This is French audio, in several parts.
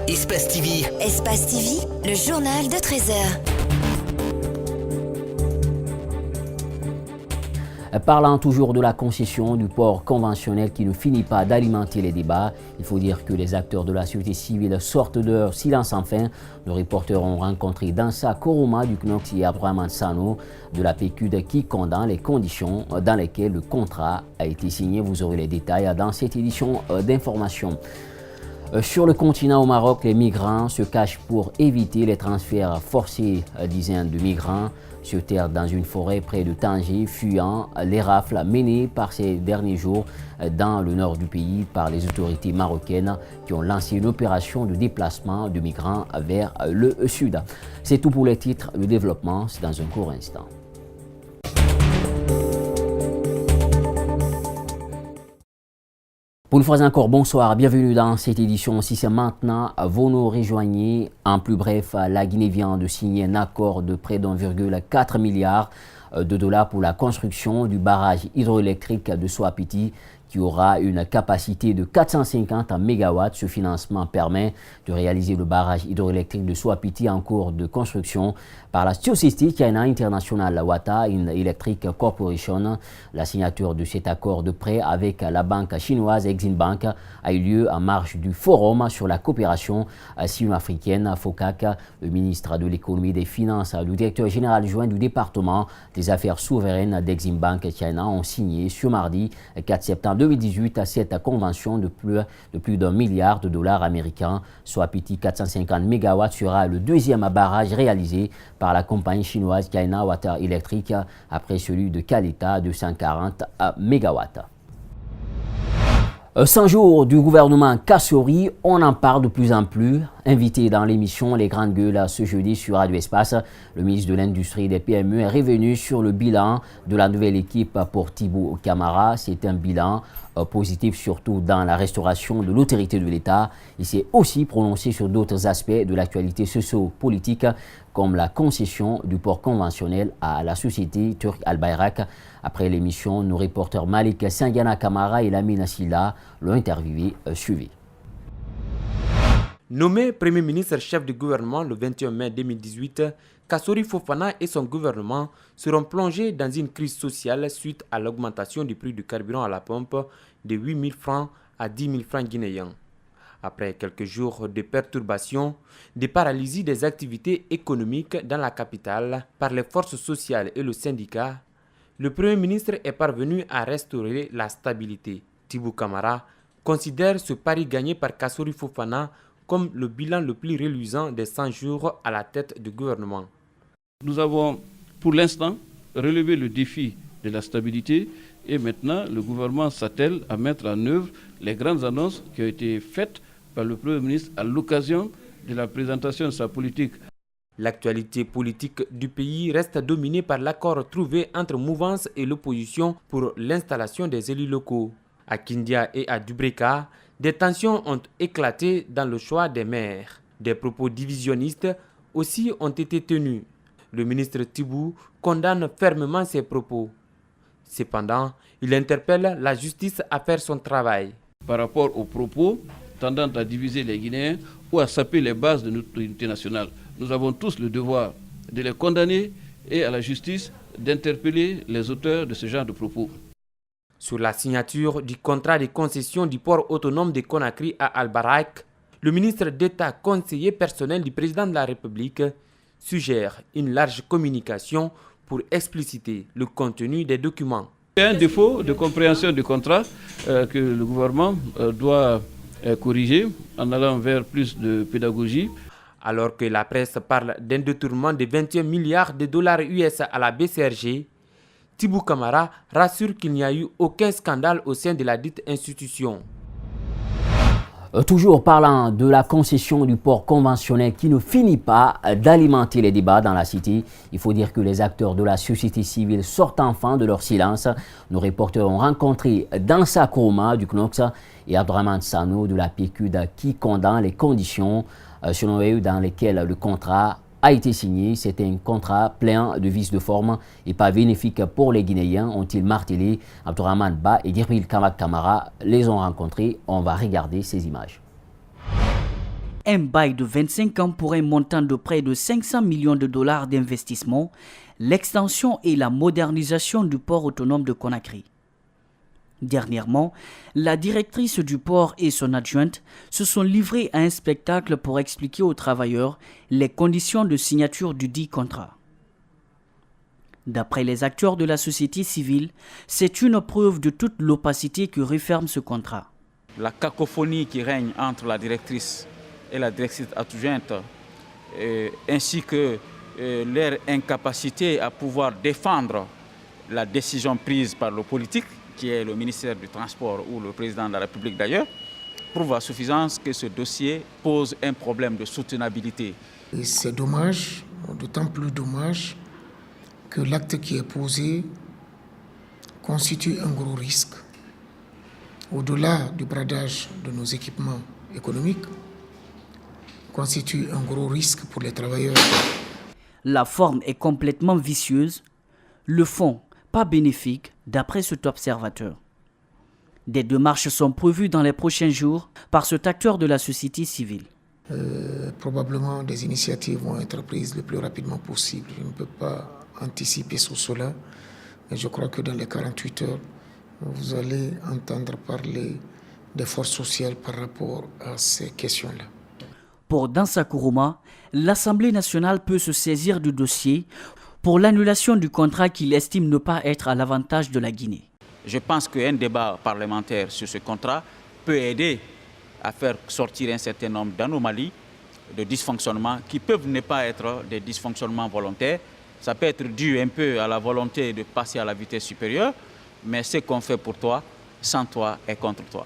Espace TV. Espace TV, le journal de 13h. Parlant toujours de la concession du port conventionnel qui ne finit pas d'alimenter les débats, il faut dire que les acteurs de la société civile sortent de leur silence enfin. Nos reporters ont rencontré Dansa Koroma du CNOX et Abdourahmane Sano de la PQD qui condamne les conditions dans lesquelles le contrat a été signé. Vous aurez les détails dans cette édition d'information. Sur le continent au Maroc, les migrants se cachent pour éviter les transferts forcés dizaines de migrants sur terre dans une forêt près de Tanger, fuyant les rafles menées par ces derniers jours dans le nord du pays par les autorités marocaines qui ont lancé une opération de déplacement de migrants vers le sud. C'est tout pour les titres. Le développement, c'est dans un court instant. Pour une fois encore, bonsoir, bienvenue dans cette édition. Si c'est maintenant, vous nous rejoignez. En plus bref, la Guinée vient de signer un accord de près d'1,4 milliard de dollars pour la construction du barrage hydroélectrique de Soapiti qui aura une capacité de 450 MW. Ce financement permet de réaliser le barrage hydroélectrique de Soapiti en cours de construction par la société China International Water Electric Corporation. La signature de cet accord de prêt avec la banque chinoise Exim Bank a eu lieu en marge du forum sur la coopération sino-africaine FOCAC. Le ministre de l'économie et des finances, le directeur général adjoint du département des affaires souveraines d'Exim Bank China ont signé ce mardi 4 septembre 2018 à cette convention de plus d'1 milliard de dollars américains. Soapiti 450 MW sera le deuxième barrage réalisé par la compagnie chinoise China Water Electric après celui de Caleta de 140 MW. 100 jours du gouvernement Kassori, on en parle de plus en plus. Invité dans l'émission Les Grandes Gueules ce jeudi sur Radio Espace, le ministre de l'Industrie et des PME est revenu sur le bilan de la nouvelle équipe pour Tibou Camara. C'est un bilan positif surtout dans la restauration de l'autorité de l'État. Il s'est aussi prononcé sur d'autres aspects de l'actualité socio-politique comme la concession du port conventionnel à la société turque Al-Bayrak. Après l'émission, nos reporters Malik Sangana Kamara et Lamine Silla l'ont interviewé. Suivi. Nommé Premier ministre chef du gouvernement le 21 mai 2018, Kassori Fofana et son gouvernement seront plongés dans une crise sociale suite à l'augmentation du prix du carburant à la pompe de 8 000 francs à 10 000 francs guinéens. Après quelques jours de perturbations, de paralysie des activités économiques dans la capitale par les forces sociales et le syndicat, le Premier ministre est parvenu à restaurer la stabilité. Tibou Camara considère ce pari gagné par Kassori Fofana comme le bilan le plus reluisant des 100 jours à la tête du gouvernement. Nous avons pour l'instant relevé le défi de la stabilité et maintenant le gouvernement s'attelle à mettre en œuvre les grandes annonces qui ont été faites par le Premier ministre à l'occasion de la présentation de sa politique. L'actualité politique du pays reste dominée par l'accord trouvé entre mouvance et l'opposition pour l'installation des élus locaux. À Kindia et à Dubreka, des tensions ont éclaté dans le choix des maires. Des propos divisionnistes aussi ont été tenus. Le ministre Tibou condamne fermement ces propos. Cependant, il interpelle la justice à faire son travail. Par rapport aux propos tendant à diviser les Guinéens ou à saper les bases de notre unité nationale, nous avons tous le devoir de les condamner et à la justice d'interpeller les auteurs de ce genre de propos. Sur la signature du contrat de concession du port autonome de Conakry à Al-Barak, le ministre d'État conseiller personnel du président de la République suggère une large communication pour expliciter le contenu des documents. Il y a un défaut de compréhension du contrat que le gouvernement doit corriger en allant vers plus de pédagogie. Alors que la presse parle d'un détournement de 21 milliards de dollars US à la BCRG, Tibou Camara rassure qu'il n'y a eu aucun scandale au sein de la dite institution. Toujours parlant de la concession du port conventionnel qui ne finit pas d'alimenter les débats dans la cité, il faut dire que les acteurs de la société civile sortent enfin de leur silence. Nos reporters ont rencontré Dansa Koroma du CNOX et Abdourahmane Sano de la PQD qui condamnent les conditions selon eux dans lesquelles le contrat a été signé. C'était un contrat plein de vices de forme et pas bénéfique pour les Guinéens, ont-ils martelé. Abdourahmane Ba et Djibril Kamara les ont rencontrés. On va regarder ces images. un bail de 25 ans pour un montant de près de 500 millions de dollars d'investissement, l'extension et la modernisation du port autonome de Conakry. Dernièrement, la directrice du port et son adjointe se sont livrés à un spectacle pour expliquer aux travailleurs les conditions de signature du dit contrat. D'après les acteurs de la société civile, c'est une preuve de toute l'opacité que referme ce contrat. La cacophonie qui règne entre la directrice et la directrice adjointe, ainsi que leur incapacité à pouvoir défendre la décision prise par le politique, qui est le ministère du Transport ou le président de la République d'ailleurs, prouve à suffisance que ce dossier pose un problème de soutenabilité. Et c'est dommage, d'autant plus dommage, que l'acte qui est posé constitue un gros risque. Au-delà du bradage de nos équipements économiques, constitue un gros risque pour les travailleurs. La forme est complètement vicieuse, le fond pas bénéfique d'après cet observateur. Des démarches sont prévues dans les prochains jours par cet acteur de la société civile. Probablement des initiatives vont être prises le plus rapidement possible. Je ne peux pas anticiper sur cela, mais je crois que dans les 48 heures, vous allez entendre parler des forces sociales par rapport à ces questions-là. Pour Dansa Kourouma, l'Assemblée nationale peut se saisir du dossier pour l'annulation du contrat qu'il estime ne pas être à l'avantage de la Guinée. Je pense qu'un débat parlementaire sur ce contrat peut aider à faire sortir un certain nombre d'anomalies, de dysfonctionnements qui peuvent ne pas être des dysfonctionnements volontaires. Ça peut être dû un peu à la volonté de passer à la vitesse supérieure, mais ce qu'on fait pour toi, sans toi et contre toi.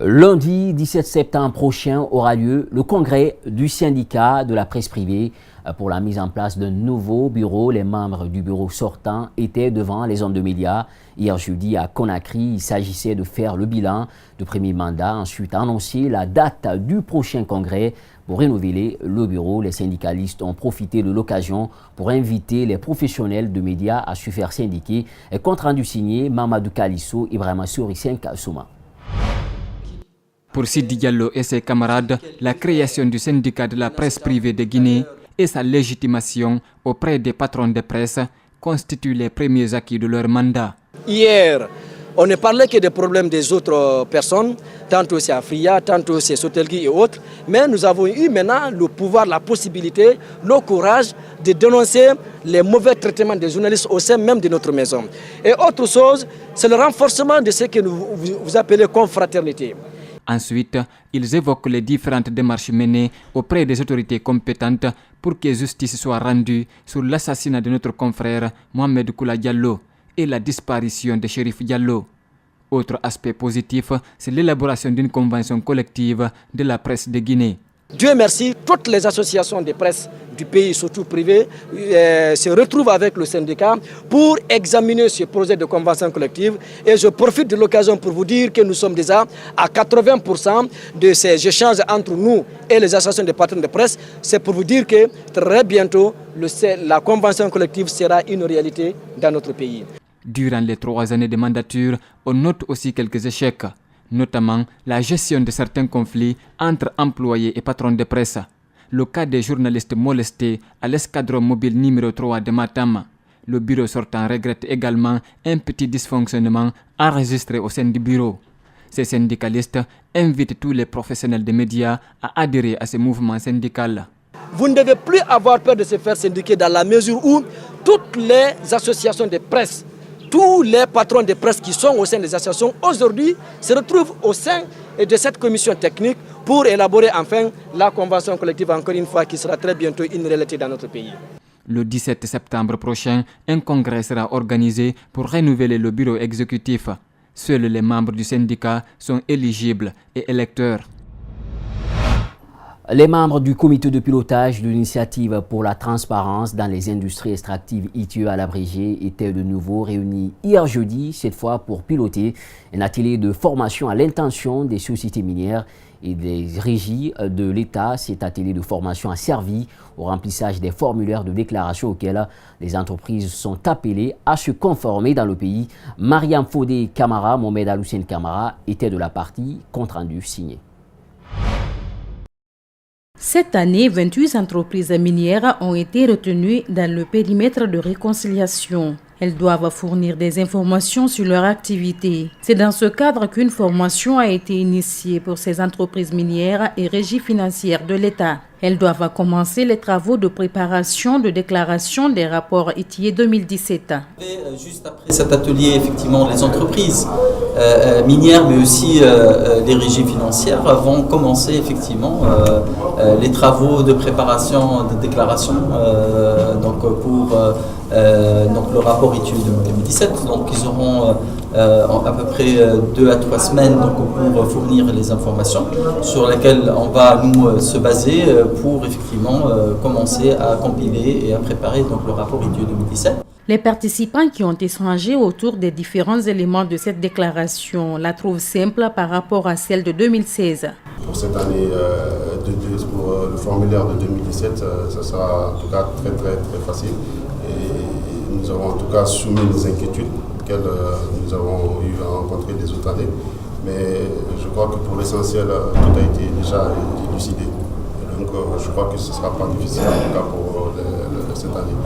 Lundi 17 septembre prochain aura lieu le congrès du syndicat de la presse privée pour la mise en place d'un nouveau bureau. Les membres du bureau sortant étaient devant les ondes de médias hier jeudi à Conakry. Il s'agissait de faire le bilan du premier mandat, ensuite annoncer la date du prochain congrès pour renouveler le bureau. Les syndicalistes ont profité de l'occasion pour inviter les professionnels de médias à se faire syndiquer. Compte rendu signé Mamadou Kalisso, Ibrahima Souri, Souma. Pour Sidi Diallo et ses camarades, la création du syndicat de la presse privée de Guinée et sa légitimation auprès des patrons de presse constituent les premiers acquis de leur mandat. Hier, on ne parlait que des problèmes des autres personnes, tantôt c'est Afria, tantôt c'est Sotelgui et autres, mais nous avons eu maintenant le pouvoir, la possibilité, le courage de dénoncer les mauvais traitements des journalistes au sein même de notre maison. Et autre chose, c'est le renforcement de ce que vous appelez confraternité. Ensuite, ils évoquent les différentes démarches menées auprès des autorités compétentes pour que justice soit rendue sur l'assassinat de notre confrère Mohamed Koula Diallo et la disparition de Chérif Diallo. Autre aspect positif, c'est l'élaboration d'une convention collective de la presse de Guinée. Dieu merci, toutes les associations de presse du pays, surtout privées, se retrouvent avec le syndicat pour examiner ce projet de convention collective. Et je profite de l'occasion pour vous dire que nous sommes déjà à 80% de ces échanges entre nous et les associations de patrons de presse. C'est pour vous dire que très bientôt, la convention collective sera une réalité dans notre pays. Durant les 3 années de mandature, on note aussi quelques échecs, notamment la gestion de certains conflits entre employés et patrons de presse. Le cas des journalistes molestés à l'escadron mobile numéro 3 de Matam. Le bureau sortant regrette également un petit dysfonctionnement enregistré au sein du bureau. Ces syndicalistes invitent tous les professionnels des médias à adhérer à ce mouvement syndical. Vous ne devez plus avoir peur de se faire syndiquer dans la mesure où toutes les associations de presse, tous les patrons de presse qui sont au sein des associations aujourd'hui se retrouvent au sein de cette commission technique pour élaborer enfin la convention collective, encore une fois, qui sera très bientôt une réalité dans notre pays. Le 17 septembre prochain, un congrès sera organisé pour renouveler le bureau exécutif. Seuls les membres du syndicat sont éligibles et électeurs. Les membres du comité de pilotage de l'initiative pour la transparence dans les industries extractives ITIE à l'abrégé étaient de nouveau réunis hier jeudi, cette fois pour piloter un atelier de formation à l'intention des sociétés minières et des régies de l'État. Cet atelier de formation a servi au remplissage des formulaires de déclaration auxquels les entreprises sont appelées à se conformer dans le pays. Mariam Fodé Camara, Mohamed Aloussène Camara étaient de la partie, compte rendu signé. Cette année, 28 entreprises minières ont été retenues dans le périmètre de réconciliation. Elles doivent fournir des informations sur leur activité. C'est dans ce cadre qu'une formation a été initiée pour ces entreprises minières et régies financières de l'État. Elles doivent commencer les travaux de préparation de déclaration des rapports ITIE 2017. Juste après cet atelier, effectivement, les entreprises minières, mais aussi les régies financières vont commencer effectivement les travaux de préparation de déclaration pour le rapport ITIE 2017. Donc ils auront à peu près 2 à 3 semaines pour fournir les informations sur lesquelles on va nous se baser pour effectivement commencer à compiler et à préparer le rapport ITIE 2017. Les participants qui ont échangé autour des différents éléments de cette déclaration la trouvent simple par rapport à celle de 2016. Pour cette année, pour le formulaire de 2017, ça sera en tout cas très facile. Et nous avons en tout cas soumis nos inquiétudes auxquelles nous avons eu à rencontrer les autres années. Mais je crois que pour l'essentiel, tout a été déjà élucidé. Donc je crois que ce ne sera pas difficile en tout cas pour cette année.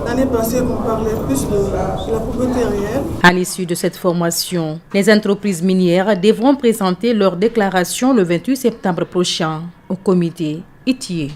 L'année passée, on parlait plus de la propriété réelle. À l'issue de cette formation, les entreprises minières devront présenter leur déclaration le 28 septembre prochain au comité ITIE.